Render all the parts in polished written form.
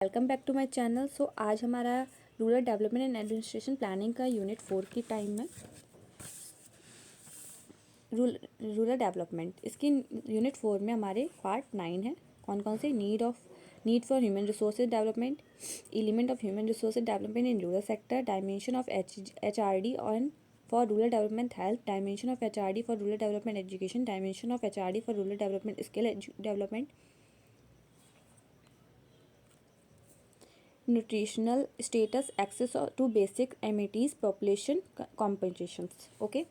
Welcome back to my channel. So आज हमारा rural development and administration planning का unit 4 की टाइम है। रूरल डेवलपमेंट, इसकी यूनिट 4 में हमारे पार्ट 9 है। कौन कौन से? Need for human resources development, element of human resources development in rural sector, dimension of HRD on for rural development health, dimension of HRD for rural development education, dimension of HRD for rural development skill development, nutritional status, access to basic amenities, population compensations. Okay,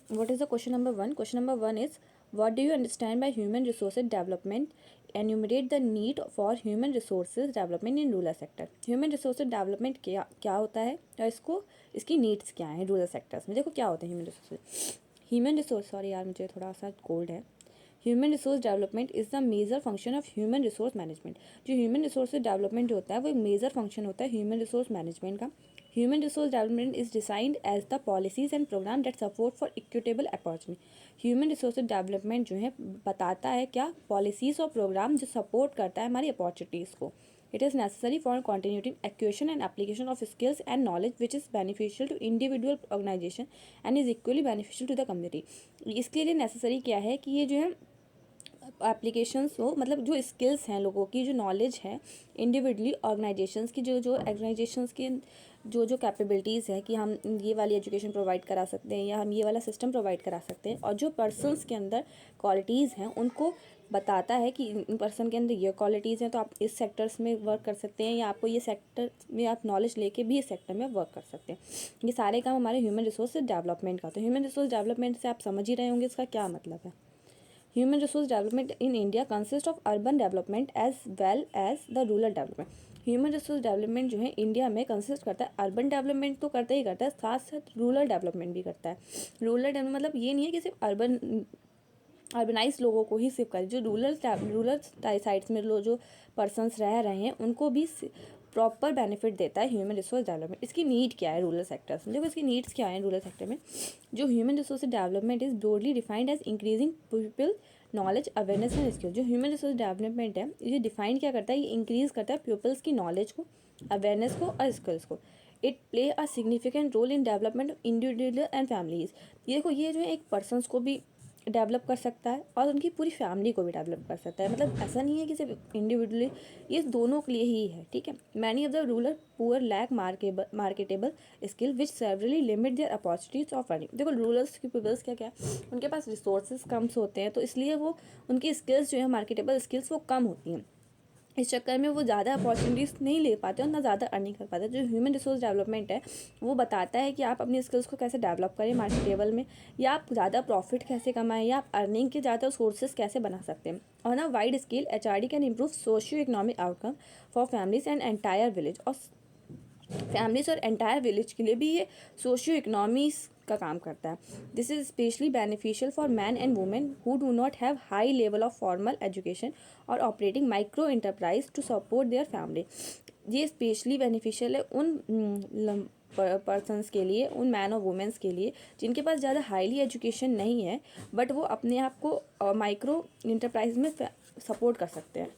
what is the question number 1? Question number 1 is, what do you understand by human resources development? Enumerate the need for human resources development in rural sector. Human resources development क्या होता है और इसकी needs क्या है rural sectors में? देखो क्या होता है ह्यूमन रिसोर्स, सॉरी यार मुझे थोड़ा सा कोल्ड है। Human resource development is the major function of human resource management. जो ह्यूमन रिसोर्स डेवलपमेंट जो होता है वो एक मेजर फंक्शन होता है ह्यूमन रिसोर्स मैनेजमेंट का। Human resource development is designed as the policies and program that support for equitable opportunity. Human resource development जो है बताता है क्या पॉलिसीज और प्रोग्राम जो सपोर्ट करता है हमारी अपॉर्चुनिटीज़ को। It is necessary for continuing acquisition and application of skills and knowledge which is beneficial to individual organization and is equally beneficial to the community. इसके लिए नेसेसरी क्या है कि ये जो है एप्लीकेशंस हो, मतलब जो स्किल्स हैं लोगों की, जो नॉलेज है इंडिविजुअली ऑर्गेनाइजेशंस की, जो ऑर्गेनाइजेशंस की जो कैपेबिलिटीज़ है कि हम ये वाली एजुकेशन प्रोवाइड करा सकते हैं या हम ये वाला सिस्टम प्रोवाइड करा सकते हैं, और जो पर्सनस के अंदर क्वालिटीज़ हैं उनको बताता है कि इन पर्सन के अंदर ये क्वालिटीज़ हैं तो आप इस सेक्टर्स में वर्क कर सकते हैं या आपको ये सेक्टर में आप नॉलेज लेके भी इस सेक्टर में वर्क कर सकते हैं। ये सारे काम हमारे ह्यूमन रिसोर्स डेवलपमेंट का। तो ह्यूमन रिसोर्स डेवलपमेंट से आप समझ ही रहे होंगे इसका क्या मतलब है। Human resource development in India consists of urban development as well as the rural development. Human resource development जो है इंडिया में कंसिस्ट करता है, अर्बन डेवलपमेंट तो करता ही करता है, साथ साथ रूरल डेवलपमेंट भी करता है। रूरल डेवलपमेंट मतलब ये नहीं है कि सिर्फ अर्बनाइज लोगों को ही सिर्फ करें, जो रूरल साइड्स में जो पर्सनस रह रहे हैं उनको भी प्रॉपर बेनिफिट देता है ह्यूमन रिसोर्स डेवलपमेंट। इसकी नीड क्या है रूरल सेक्टर्स में? देखो इसकी नीड्स क्या है रूरल सेक्टर में। जो human resource development is broadly defined as increasing people knowledge, awareness and skill. जो ह्यूमन रिसोर्स डेवलपमेंट है ये डिफाइन क्या करता है? ये इंक्रीज करता है पीपल्स की नॉलेज को, अवेयरनेस को और स्किल्स को। It play a significant role in development of individual and families. ये देखो ये जो है एक पर्सनस को भी डेवलप कर सकता है और उनकी पूरी फैमिली को भी डेवलप कर सकता है। मतलब ऐसा नहीं है कि सिर्फ इंडिविजुअली, ये दोनों के लिए ही है। ठीक है। Many of the rural poor lack marketable skill which severely limit their opportunities of earning. देखो रूरल की पीपल्स क्या उनके पास रिसोर्सेज कम होते हैं, तो इसलिए वो उनकी स्किल्स जो है मार्केटेबल स्किल्स वो कम होती हैं। इस चक्कर में वो ज़्यादा अपॉर्चुनिटीज़ नहीं ले पाते और ना ज़्यादा अर्निंग कर पाते। जो ह्यूमन रिसोर्स डेवलपमेंट है वो बताता है कि आप अपनी स्किल्स को कैसे डेवलप करें मार्केट लेवल में, या आप ज़्यादा प्रॉफिट कैसे कमाएं, या आप अर्निंग के ज़्यादा सोर्सेज कैसे बना सकते हैं। और ना wide scale HRD can improve socio economic outcome for families and entire village. और फैमिलीज और एंटायर विलेज के लिए भी ये सोशियो इकोनॉमीज का काम करता है। This is specially beneficial for man and women who do not have high level of formal education और operating micro enterprise to support their family. ये स्पेशली बेनिफिशियल है उन पर्सनस के लिए, उन मैन और वुमेंस के लिए जिनके पास ज़्यादा हाईली एजुकेशन नहीं है बट वो अपने आप को माइक्रो इंटरप्राइज में सपोर्ट कर सकते हैं।